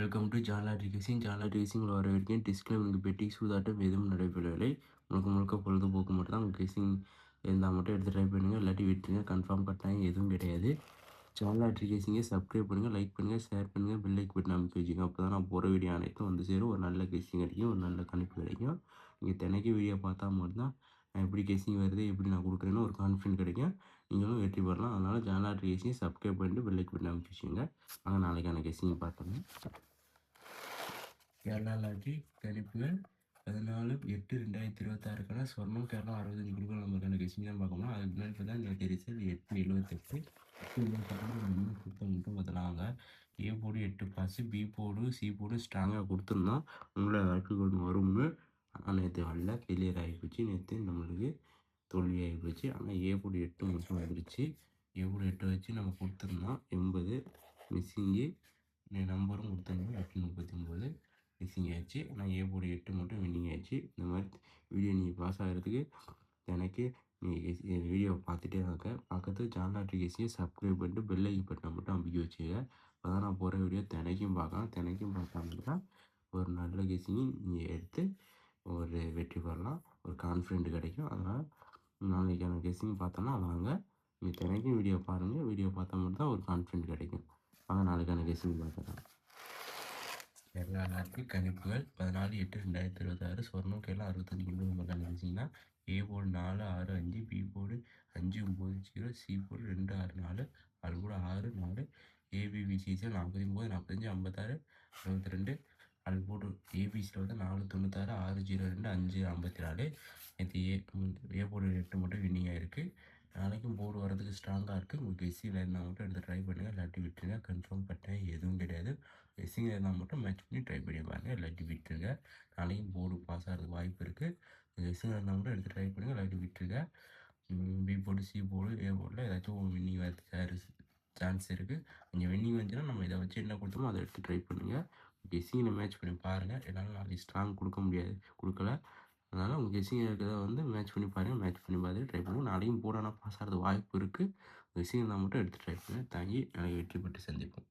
Welcome to Johnlot racing. Johnlot ரேசிங்கில் வர வரைக்கும் டிஸ்க்ளைமருக்கு பெட்டி சூதாட்டம் எதுவும் நடைபெறவில்லை. முழுக்க முழுக்க பொழுதுபோக்கு மட்டும் தான். உங்களுக்கு ரேசிங் இருந்தால் மட்டும் எடுத்து ட்ரை பண்ணுங்கள், இல்லாட்டி விட்டுருங்க. கன்ஃபார்ம் கட்டாயம் எதுவும் கிடையாது. ஜான்லாட் ரேசிங்கை சப்ஸ்கிரைப் பண்ணுங்கள், லைக் பண்ணுங்கள், ஷேர் பண்ணுங்கள், பெல் லைக் பட்டன் அமைக்க வச்சுக்கோங்க. அப்போ தான் நான் போகிற வீடியோ அனைத்தும் வந்து சேரும். ஒரு நல்ல கேசிங் கிடைக்கும், ஒரு நல்ல கணிப்பு கிடைக்கும். நீங்கள் தினைக்கும் வீடியோ பார்த்தா மட்டும்தான் எப்படி கேசிங் வருது, எப்படி நான் கொடுக்குறேன்னு ஒரு கான்ஃபிடென்ட் கிடைக்கும். நீங்களும் வெற்றி பெறலாம். அதனால் ஜான்லாட் ரேசிங்கை சப்ஸ்கிரைப் பண்ணிட்டு பெல் லைக் பட்டன் அமைக்க வச்சுக்கோங்க. ஆனால் நாளைக்கான கேசிங் பார்த்தோம். கேரளா லாட்ரி கணிப்புகள் 14/8/2026க்கான சொர்ணம் கேரளா 65 குழுக்கள் நம்மளுக்கான கெஸ்டிங் தான் பார்க்கணும். அதுக்கு முன்னாடி பார்த்தா நேற்று ரிசல்ட் 8/78 மட்டும் பார்த்தலாங்க. A board 8 pass, B board C board ஸ்ட்ராங்காக கொடுத்துருந்தோம். உங்களை வாய்ப்புகள் ஒன்று வரும்னு. ஆனால் நேற்று வரல, ஃபெயிலியர் ஆகிப்போச்சு. நேற்று நம்மளுக்கு தோல்வி ஆகிப்போச்சு. ஆனால் ஏ போர்டு 8 மட்டும் வந்துருச்சு. ஏ போர்டு 8 வச்சு நம்ம கொடுத்துருந்தோம் 80 மிஸ்ஸிங்கு. நம்பரும் கொடுத்துருந்தோம் 839 மிஸ்ஸிங் ஆயிடுச்சு. ஆனால் ஏ போர்டு 8 மட்டும் வின்னிங் ஆயிடுச்சு. இந்த மாதிரி வீடியோ நீங்கள் பாஸ் ஆகிறதுக்கு எனக்கு நீங்கள் வீடியோவை பார்த்துட்டே வாங்க. பக்கத்தில் ஜான்லாட் ரேசிங்கை சப்ஸ்கிரைப் பண்ணிட்டு பெல் ஐக்கன் பட்டனை மட்டும் அமைக்க வச்சுக்க. அப்போ தான் நான் போகிற வீடியோ தினைக்கும் பார்க்கலாம். தினைக்கும் பார்த்தாங்கன்னா ஒரு நல்ல கெஸ்ஸிங் நீங்கள் எடுத்து ஒரு வெற்றி பெறலாம், ஒரு கான்ஃபிடென்ட் கிடைக்கும். அதனால் நாளைக்கான கெஸ்ஸிங் பார்த்தோன்னா வாங்க. நீங்கள் தினைக்கும் வீடியோ பாருங்கள். வீடியோ பார்த்தா மட்டும் தான் ஒரு கான்ஃபிடென்ட் கிடைக்கும். வாங்க நாளைக்கான கெஸ்ஸிங் பார்க்கலாம். கேரளா லாட்ரி கணிப்புகள் 14/8/2026 சொர்ணம் கேரளா 65 கிலோ நம்ம கணிச்சிங்கன்னா A board 4-6-5, B board 5-9-0, C board 2-6-4, அது கூட 6-4, ஏபிபிசிசியில் 49, 45, 56, 62, அது போர்டு ஏபிசியில் வந்து 496, 602, 554. நேற்று ஏ போர்டு 8 மட்டும் வின்னிங் ஆகிருக்கு. நாளைக்கும் போர்டு வரதுக்கு ஸ்ட்ராங்காக இருக்குது. உங்களுக்கு எஸ்சியில் இருந்தால் மட்டும் எடுத்து ட்ரை பண்ணுங்கள், இல்லாட்டி விட்டுருங்க. கன்ஃபார்ம் கட்டாயம் எதுவும் கிடையாது. எஸ்சியில் இருந்தால் மட்டும் மேட்ச் பண்ணி ட்ரை பண்ணி பாருங்கள், இல்லாட்டி விட்டுருங்க. நாளைக்கும் போர்டு பாஸ் ஆகிறதுக்கு வாய்ப்பு இருக்குது. எஸ்சியில் இருந்தால் மட்டும் எடுத்து ட்ரை பண்ணுங்கள், இல்லாட்டி விட்டுருங்க. B board C board A போர்டில் ஏதாச்சும் வின்னிங் வரதுக்கு சான்ஸ் இருக்குது. கொஞ்சம் வின்னிங் வந்துச்சுன்னா நம்ம இதை வச்சு என்ன கொடுத்தோமோ அதை எடுத்து ட்ரை பண்ணுங்கள். கெஸ்ஸிங்கில் மேட்ச் பண்ணி பாருங்கள். என்னால் நாளைக்கு ஸ்ட்ராங் கொடுக்கல. அதனால் உங்கள் கெஸ்ஸிங் இருக்கிறத வந்து மேட்ச் பண்ணி பாருங்கள். மேட்ச் பண்ணி பார்த்துட்டு ட்ரை பண்ணுங்கள். நாளைக்கும் போர்டானா பாஸ் ஆகிறது வாய்ப்பு இருக்குது. கெஸ்ஸிங் இருந்தால் மட்டும் எடுத்து ட்ரை பண்ணுங்கள். தாங்கி நாளைக்கு வெற்றி பெற்று சந்திப்போம்.